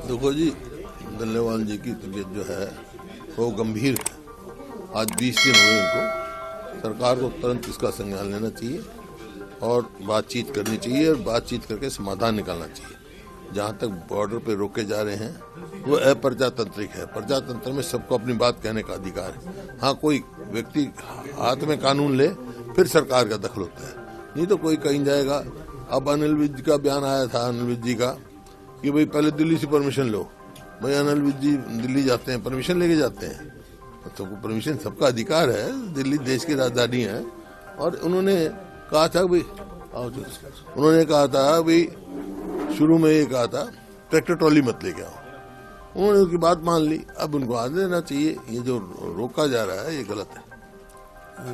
देखो जी, डल्लेवाल जी की तबीयत जो है वो गंभीर है। आज 20 दिन हुए उनको। सरकार को तुरंत इसका संज्ञान लेना चाहिए और बातचीत करनी चाहिए और बातचीत करके समाधान निकालना चाहिए। जहाँ तक बॉर्डर पे रोके जा रहे हैं वो अप्रजातांत्रिक है। प्रजातंत्र में सबको अपनी बात कहने का अधिकार है। हाँ, कोई व्यक्ति हाथ में कानून ले फिर सरकार का दखल होता है, नहीं तो कोई कहीं जाएगा। अब अनिल विज का बयान आया था, अनिल विज जी का, कि भाई पहले दिल्ली से परमिशन लो। भाई अनिल विज जी दिल्ली जाते हैं, परमिशन लेके जाते हैं, तो परमिशन सबका अधिकार है। दिल्ली देश की राजधानी है। और उन्होंने कहा था भाई, उन्होंने कहा था भाई, शुरू में ये कहा था ट्रैक्टर ट्रॉली मत लेके आओ। उन्होंने उसकी बात मान ली। अब उनको आ देना चाहिए। ये जो रोका जा रहा है ये गलत है।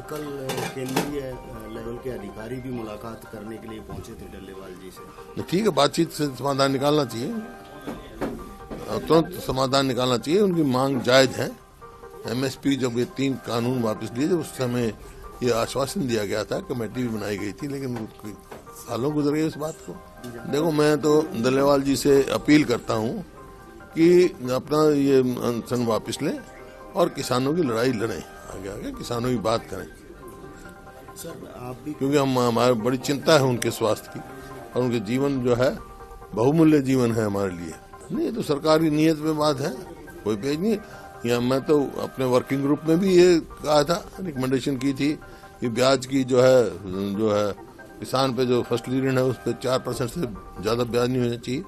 कल केंद्रीय लेवल के अधिकारी भी मुलाकात करने के लिए पहुंचे थे डल्लेवाल जी से। ठीक है, बातचीत से समाधान निकालना चाहिए, तुरंत समाधान निकालना चाहिए। उनकी मांग जायज है। एमएसपी जब ये 3 कानून वापस लिए, जब उस समय ये आश्वासन दिया गया था, कमेटी भी बनाई गई थी, लेकिन सालों गुजर गए इस बात को। देखो, मैं तो डल्लेवाल जी से अपील करता हूँ कि अपना ये अनशन वापस लें और किसानों की लड़ाई लड़ें। आगे किसानों की बात करें सर। आप भी, क्योंकि हमारे बड़ी चिंता है उनके स्वास्थ्य की, और उनके जीवन जो है बहुमूल्य जीवन है हमारे लिए। नहीं, तो सरकार की नीयत में बात है, कोई पेज नहीं। या मैं तो अपने वर्किंग ग्रुप में भी ये कहा था, रिकमेंडेशन की थी कि ब्याज की जो है किसान पे जो फसली ऋण है उस पर 4% से ज्यादा ब्याज नहीं होना चाहिए।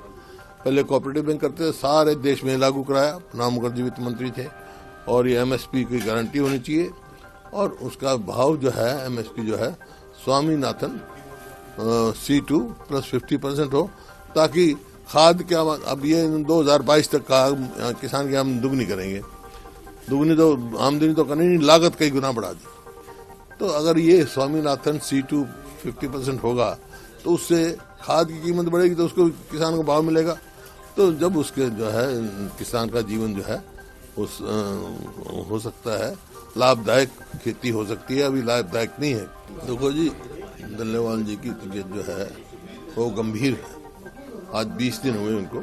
पहले कोऑपरेटिव बैंक करते थे, सारे देश में लागू कराया। प्रणब मुखर्जी वित्त मंत्री थे। और ये एमएसपी की गारंटी होनी चाहिए, और उसका भाव जो है एमएसपी जो है स्वामीनाथन C2 प्लस 50% हो, ताकि खाद क्या, अब ये 2022 तक का किसान की आमदनी दुगनी करेंगे। दुगनी तो आमदनी तो करनी नहीं, लागत कई गुना बढ़ा दी। तो अगर ये स्वामीनाथन C2 50% होगा तो उससे खाद की कीमत बढ़ेगी, तो उसको किसान को भाव मिलेगा। तो जब उसके जो है किसान का जीवन जो है उस हो सकता है, लाभदायक खेती हो सकती है। अभी लाभदायक नहीं है। देखो जी, डल्लेवाल जी की तबीयत जो है वो गंभीर है। आज 20 दिन हुए उनको।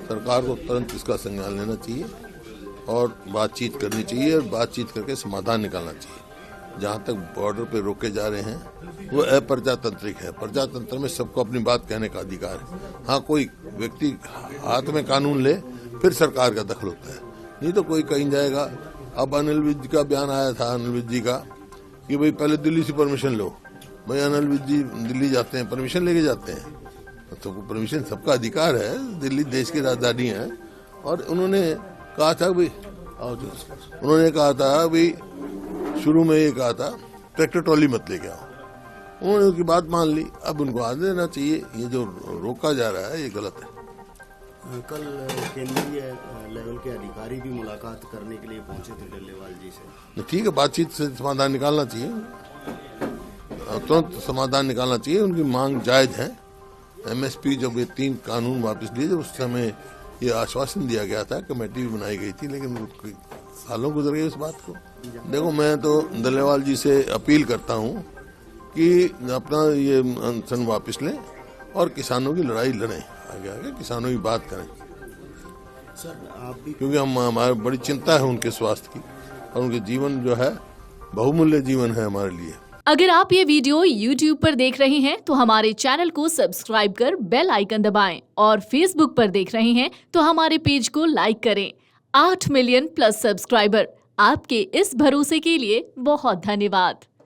सरकार को तुरंत इसका संज्ञान लेना चाहिए और बातचीत करनी चाहिए और बातचीत करके समाधान निकालना चाहिए। जहाँ तक बॉर्डर पे रोके जा रहे हैं वो अप्रजातांत्रिक है। प्रजातंत्र में सबको अपनी बात कहने का अधिकार है। हाँ, कोई व्यक्ति हाथ में कानून ले फिर सरकार का दखल होता है, नहीं तो कोई कहीं जाएगा। अब अनिल विज का बयान आया था, अनिल विज जी का, कि भाई पहले दिल्ली से परमिशन लो। भाई अनिल विज जी दिल्ली जाते हैं, परमिशन लेके जाते हैं, तो परमिशन सबका अधिकार है। दिल्ली देश की राजधानी है। और उन्होंने कहा था भाई, शुरू में ये कहा था ट्रैक्टर ट्रॉली मत लेके आओ। उन्होंने उसकी बात मान ली। अब उनको आ देना चाहिए। ये जो रोका जा रहा है ये गलत है। कल केंद्रीय लेवल के अधिकारी भी मुलाकात करने के लिए पहुंचे थे डल्लेवाल जी से। ठीक है, बातचीत से समाधान निकालना चाहिए, तुरंत समाधान निकालना चाहिए। उनकी मांग जायज है। एमएसपी जब ये 3 कानून वापस लिए, जब उस समय ये आश्वासन दिया गया था, कमेटी भी बनाई गई थी, लेकिन सालों गुजर गए इस बात को। देखो, मैं तो डल्लेवाल जी से अपील करता हूँ कि अपना ये अनशन वापस लें और किसानों की लड़ाई लड़ें। आगे किसानों की बात करें सर। आप भी, क्योंकि हमारे बड़ी चिंता है उनके स्वास्थ्य की, और उनके जीवन जो है बहुमूल्य जीवन है हमारे लिए। अगर आप ये वीडियो YouTube पर देख रहे हैं तो हमारे चैनल को सब्सक्राइब कर बेल आइकन दबाएं, और Facebook पर देख रहे हैं तो हमारे पेज को लाइक करें। 8 मिलियन प्लस सब्सक्राइबर, आपके इस भरोसे के लिए बहुत धन्यवाद।